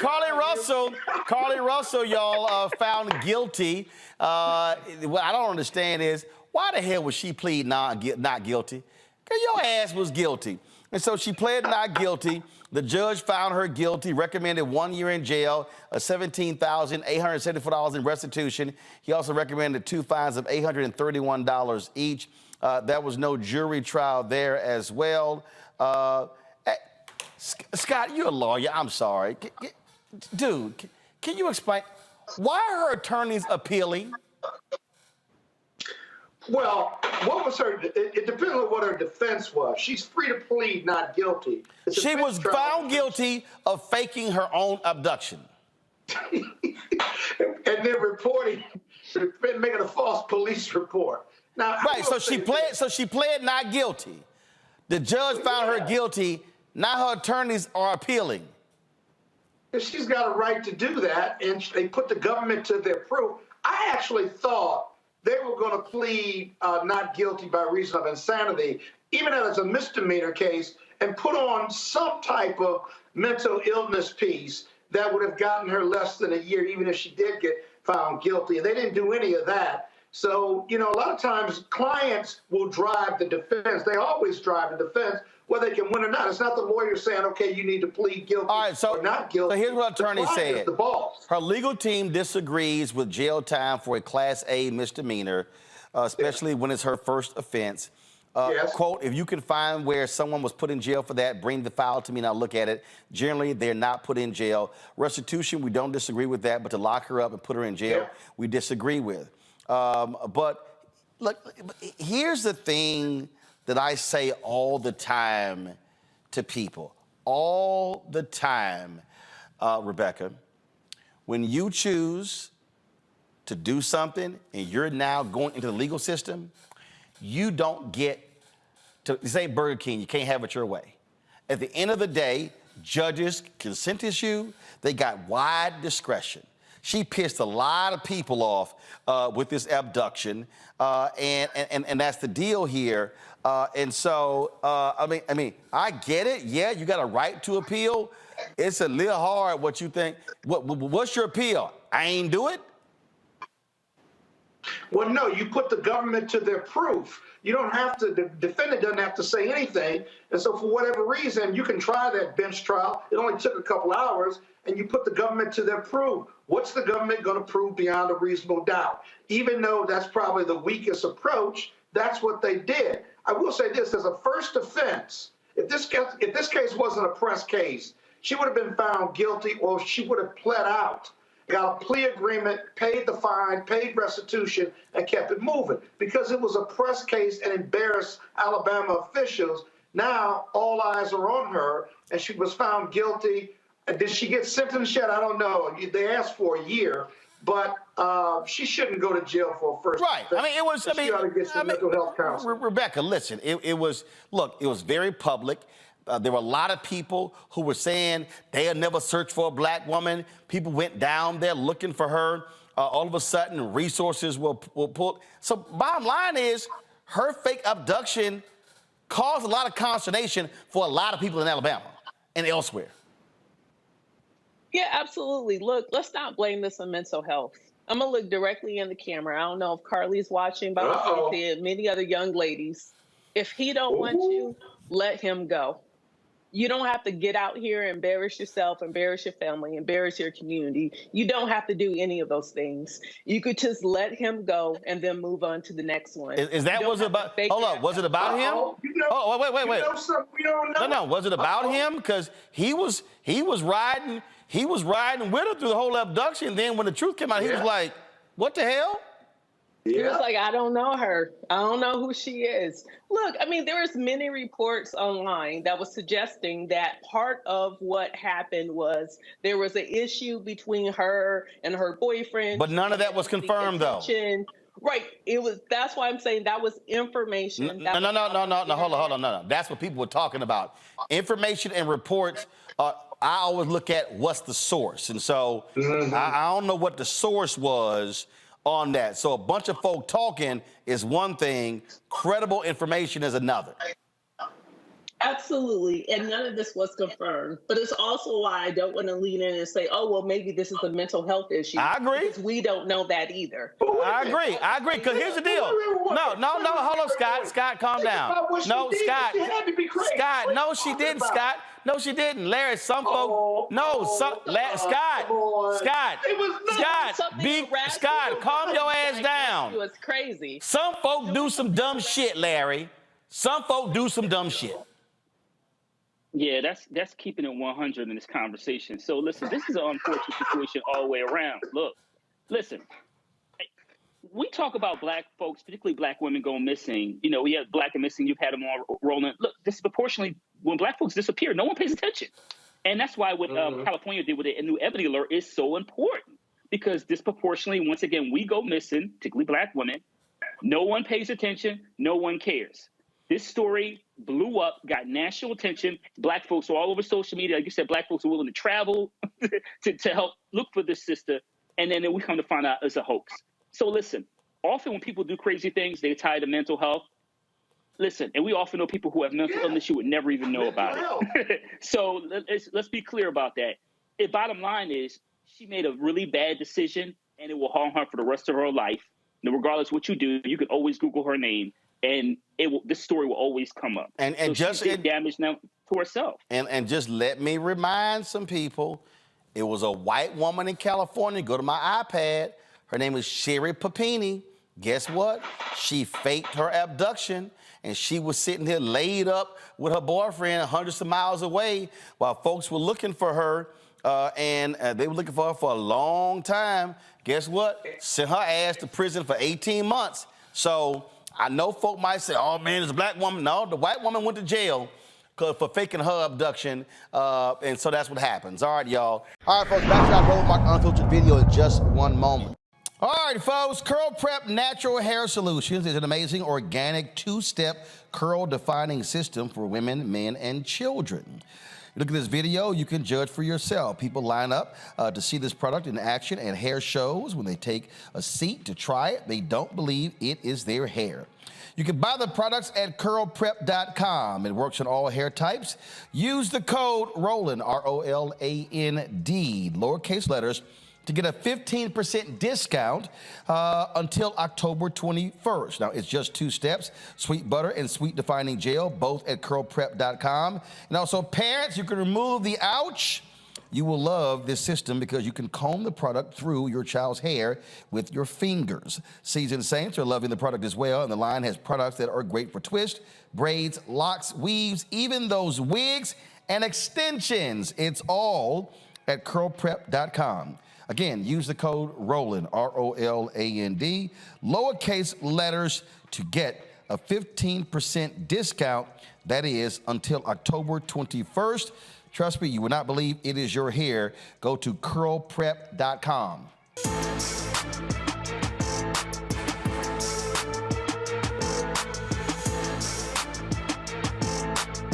Carlee Russell, y'all found guilty. What I don't understand is why the hell would she plead not guilty? Because your ass was guilty. And so she pled not guilty. The judge found her guilty, recommended 1 year in jail, $17,874 in restitution. He also recommended 2 fines of $831 each. There was no jury trial there as well. Scott, you're a lawyer. I'm sorry. Dude, can you explain why are her attorneys appealing? Well, what was her? It depends on what her defense was. She's free to plead not guilty. She was found guilty of faking her own abduction. And then making a false police report. Now, right. So she pled not guilty. The judge found her guilty. Now her attorneys are appealing. She's got a right to do that, and they put the government to their proof. I actually thought they were going to plead not guilty by reason of insanity, even as a misdemeanor case, and put on some type of mental illness piece that would have gotten her less than a year, even if she did get found guilty. They didn't do any of that. So, you know, a lot of times clients will drive the defense. They always drive the defense, whether they can win or not. It's not the lawyer saying, okay, you need to plead guilty or not guilty. So here's what attorney said. The boss. Her legal team disagrees with jail time for a Class A misdemeanor, especially when it's her first offense. Yes. Quote, if you can find where someone was put in jail for that, bring the file to me and I'll look at it. Generally, they're not put in jail. Restitution, we don't disagree with that, but to lock her up and put her in jail, we disagree with. But look, here's the thing that I say all the time to people, all the time, Rebecca, when you choose to do something and you're now going into the legal system, you don't get to say Burger King, you can't have it your way. At the end of the day, judges can sentence you. They got wide discretion. She pissed a lot of people off with this abduction, and that's the deal here. And so, I mean, I get it. Yeah, you got a right to appeal. It's a little hard what you think. What's your appeal? I ain't do it? Well, no, you put the government to their proof. You don't have to, the defendant doesn't have to say anything. And so for whatever reason, you can try that bench trial. It only took a couple hours, and you put the government to their proof. What's the government going to prove beyond a reasonable doubt? Even though that's probably the weakest approach, that's what they did. I will say this, as a first offense, if this case wasn't a press case, she would have been found guilty, or she would have pled out, got a plea agreement, paid the fine, paid restitution, and kept it moving. Because it was a press case and embarrassed Alabama officials, now all eyes are on her, and she was found guilty. Did she get sentenced yet? I don't know. They asked for a year, but she shouldn't go to jail for a first offense. Right. I mean, it was, she ought to get some mental health counseling. Rebecca, listen, it was very public. There were a lot of people who were saying they'll never search for a black woman. People went down there looking for her. All of a sudden, resources were pulled. So bottom line is, her fake abduction caused a lot of consternation for a lot of people in Alabama and elsewhere. Yeah, absolutely. Look, let's not blame this on mental health. I'm going to look directly in the camera. I don't know if Carlee's watching, but I'm saying many other young ladies. If he don't want you, let him go. You don't have to get out here and embarrass yourself, embarrass your family, embarrass your community. You don't have to do any of those things. You could just let him go and then move on to the next one. Is that was it about? Hold on, was it about him? Oh, wait. You know something we don't know? No. Was it about him? Because he was riding with her through the whole abduction. And then when the truth came out, he was like, "What the hell?" He was like, I don't know her. I don't know who she is. Look, I mean, there was many reports online that was suggesting that part of what happened was there was an issue between her and her boyfriend. But none of that was confirmed, though. Right. That's why I'm saying that was information. No. Hold on. No. That's what people were talking about. Information and reports. I always look at what's the source. And so I don't know what the source was on that. So a bunch of folk talking is one thing, credible information is another. Absolutely. And none of this was confirmed. But it's also why I don't want to lean in and say, oh, well, maybe this is a mental health issue. I agree. Because we don't know that either. I agree. Because here's the deal. No, hold on, Scott. Scott, calm down. No, Scott. Scott, no, she didn't, Scott. No, she didn't. Larry, some folk. Scott, calm your ass down. It's crazy. Some folk do some dumb shit, Larry. Some folk do some dumb shit. Yeah, that's keeping it 100 in this conversation. So listen, this is an unfortunate situation all the way around. Look, listen, we talk about black folks, particularly black women going missing. You know, we have black and missing. You've had them on, Roland. Look, disproportionately, when black folks disappear, no one pays attention. And that's why what California did with a new Ebony Alert is so important. Because disproportionately, once again, we go missing, particularly black women. No one pays attention. No one cares. This story blew up, got national attention. Black folks are all over social media. Like you said, black folks are willing to travel to help look for this sister. And then we come to find out it's a hoax. So listen, often when people do crazy things, they tie to mental health. Listen, and we often know people who have mental illness you would never even know about it. So let's be clear about that. The bottom line is she made a really bad decision, and it will harm her for the rest of her life. And regardless of what you do, you can always Google her name. And this story will always come up. And so just she's damage now to herself. And just let me remind some people, it was a white woman in California. Go to my iPad. Her name is Sherry Papini. Guess what? She faked her abduction, and she was sitting here laid up with her boyfriend hundreds of miles away while folks were looking for her. And they were looking for her for a long time. Guess what? Sent her ass to prison for 18 months. So I know folk might say, oh, man, it's a black woman. No, the white woman went to jail for faking her abduction, and so that's what happens. All right, y'all. All right, folks, back to our Roland Mark Unfiltered video in just one moment. All right, folks, Curl Prep Natural Hair Solutions is an amazing organic two-step curl-defining system for women, men, and children. Look at this video, you can judge for yourself. People line up to see this product in action at hair shows. When they take a seat to try it, they don't believe it is their hair. You can buy the products at curlprep.com. It works on all hair types. Use the code ROLAND, R-O-L-A-N-D, lowercase letters, to get a 15% discount until October 21st. Now, it's just two steps, sweet butter and sweet defining gel, both at curlprep.com. And also, parents, you can remove the ouch. You will love this system because you can comb the product through your child's hair with your fingers. Seasoned Saints are loving the product as well, and the line has products that are great for twists, braids, locks, weaves, even those wigs and extensions. It's all at curlprep.com. Again, use the code ROLAND, R-O-L-A-N-D, lowercase letters to get a 15% discount. That is until October 21st. Trust me, you will not believe it is your hair. Go to curlprep.com.